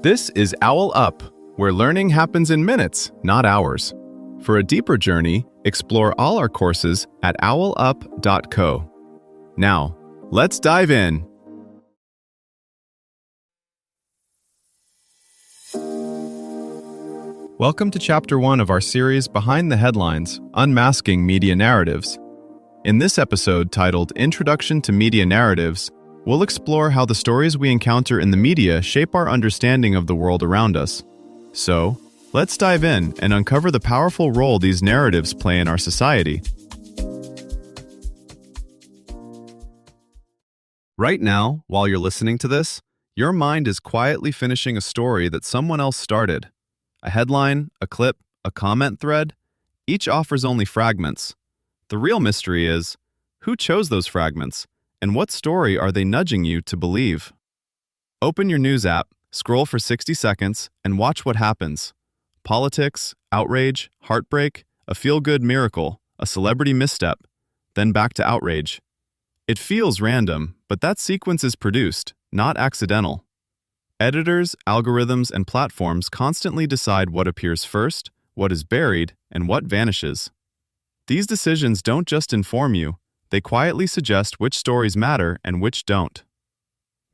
This is OwlUp, where learning happens in minutes, not hours. For a deeper journey, explore all our courses at owlup.co. Now, let's dive in. Welcome to Chapter 1 of our series Behind the Headlines, Unmasking Media Narratives. In this episode, titled Introduction to Media Narratives, we'll explore how the stories we encounter in the media shape our understanding of the world around us. So, let's dive in and uncover the powerful role these narratives play in our society. Right now, while you're listening to this, your mind is quietly finishing a story that someone else started. A headline, a clip, a comment thread, each offers only fragments. The real mystery is, who chose those fragments, and what story are they nudging you to believe? Open your news app, scroll for 60 seconds, and watch what happens. Politics, outrage, heartbreak, a feel-good miracle, a celebrity misstep, then back to outrage. It feels random, but that sequence is produced, not accidental. Editors, algorithms, and platforms constantly decide what appears first, what is buried, and what vanishes. These decisions don't just inform you, they quietly suggest which stories matter and which don't.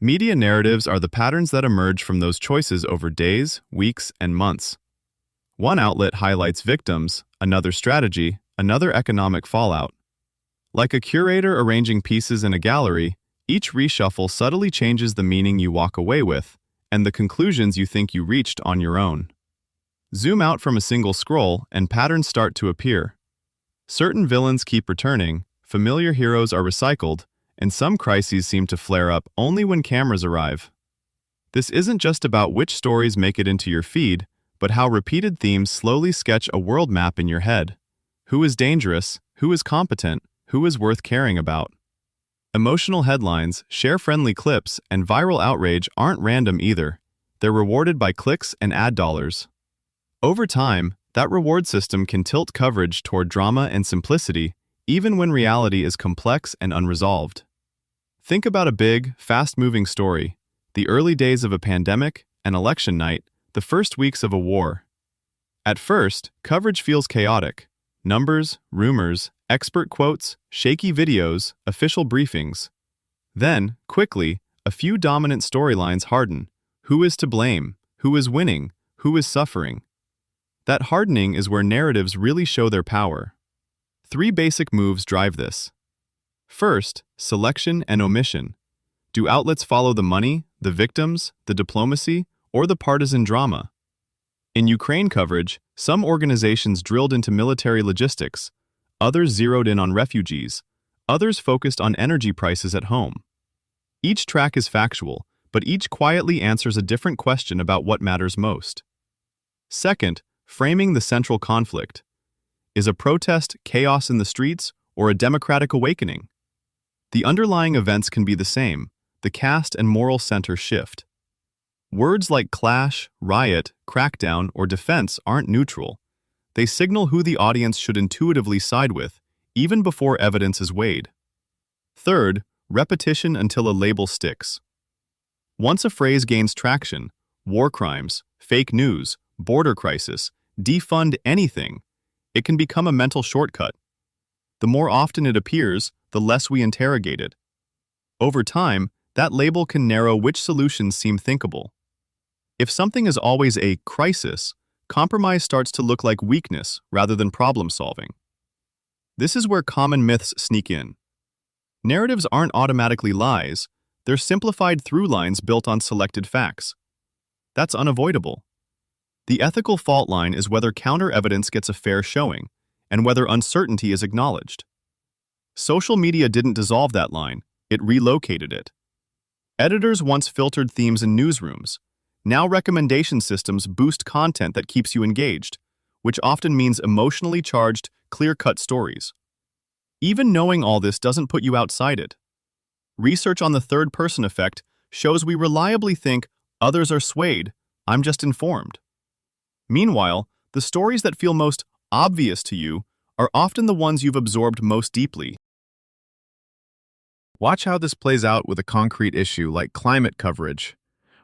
Media narratives are the patterns that emerge from those choices over days, weeks, and months. One outlet highlights victims, another strategy, another economic fallout. Like a curator arranging pieces in a gallery, each reshuffle subtly changes the meaning you walk away with, and the conclusions you think you reached on your own. Zoom out from a single scroll, and patterns start to appear. Certain villains keep returning, familiar heroes are recycled, and some crises seem to flare up only when cameras arrive. This isn't just about which stories make it into your feed, but how repeated themes slowly sketch a world map in your head. Who is dangerous? Who is competent? Who is worth caring about? Emotional headlines, share-friendly clips, and viral outrage aren't random either. They're rewarded by clicks and ad dollars. Over time, that reward system can tilt coverage toward drama and simplicity, even when reality is complex and unresolved. Think about a big, fast-moving story, the early days of a pandemic, an election night, the first weeks of a war. At first, coverage feels chaotic. Numbers, rumors, expert quotes, shaky videos, official briefings. Then, quickly, a few dominant storylines harden. Who is to blame? Who is winning? Who is suffering? That hardening is where narratives really show their power. 3 basic moves drive this. First, selection and omission. Do outlets follow the money, the victims, the diplomacy, or the partisan drama? In Ukraine coverage, some organizations drilled into military logistics, others zeroed in on refugees, others focused on energy prices at home. Each track is factual, but each quietly answers a different question about what matters most. Second, framing the central conflict. Is a protest chaos in the streets or a democratic awakening? The underlying events can be the same, the cast and moral center shift. Words like clash, riot, crackdown, or defense aren't neutral. They signal who the audience should intuitively side with, even before evidence is weighed. Third, repetition until a label sticks. Once a phrase gains traction, war crimes, fake news, border crisis, defund anything, it can become a mental shortcut. The more often it appears, the less we interrogate it. Over time, that label can narrow which solutions seem thinkable. If something is always a crisis, compromise starts to look like weakness rather than problem-solving. This is where common myths sneak in. Narratives aren't automatically lies, they're simplified through lines built on selected facts. That's unavoidable. The ethical fault line is whether counter-evidence gets a fair showing, and whether uncertainty is acknowledged. Social media didn't dissolve that line, it relocated it. Editors once filtered themes in newsrooms. Now recommendation systems boost content that keeps you engaged, which often means emotionally charged, clear-cut stories. Even knowing all this doesn't put you outside it. Research on the third-person effect shows we reliably think others are swayed, I'm just informed. Meanwhile, the stories that feel most obvious to you are often the ones you've absorbed most deeply. Watch how this plays out with a concrete issue like climate coverage.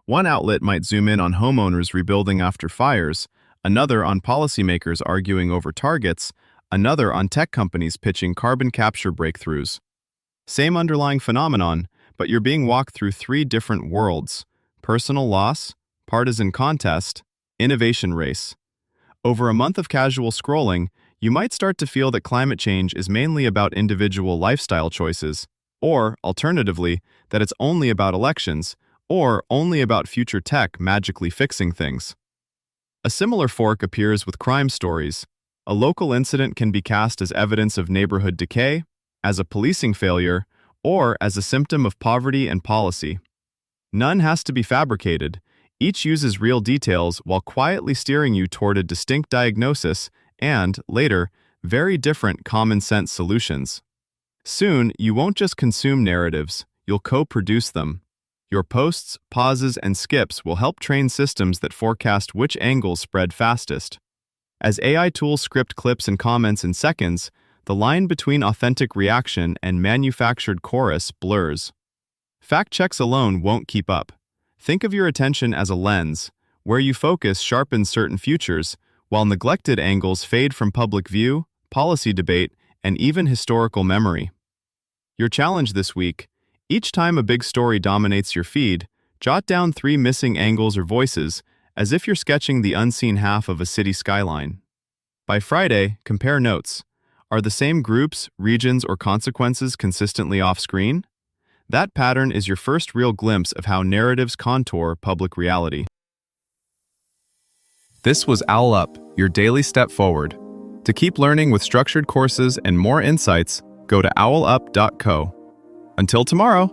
One outlet might zoom in on homeowners rebuilding after fires, another on policymakers arguing over targets, another on tech companies pitching carbon capture breakthroughs. Same underlying phenomenon, but you're being walked through three different worlds: personal loss, partisan contest, innovation race. Over a month of casual scrolling, you might start to feel that climate change is mainly about individual lifestyle choices, or, alternatively, that it's only about elections, or only about future tech magically fixing things. A similar fork appears with crime stories. A local incident can be cast as evidence of neighborhood decay, as a policing failure, or as a symptom of poverty and policy. None has to be fabricated. Each uses real details while quietly steering you toward a distinct diagnosis and, later, very different common-sense solutions. Soon, you won't just consume narratives, you'll co-produce them. Your posts, pauses, and skips will help train systems that forecast which angles spread fastest. As AI tools script clips and comments in seconds, the line between authentic reaction and manufactured chorus blurs. Fact checks alone won't keep up. Think of your attention as a lens. Where you focus sharpens certain futures, while neglected angles fade from public view, policy debate, and even historical memory. Your challenge this week: each time a big story dominates your feed, jot down 3 missing angles or voices, as if you're sketching the unseen half of a city skyline. By Friday, compare notes. Are the same groups, regions, or consequences consistently off-screen? That pattern is your first real glimpse of how narratives contour public reality. This was OwlUp, your daily step forward. To keep learning with structured courses and more insights, go to owlup.co. Until tomorrow!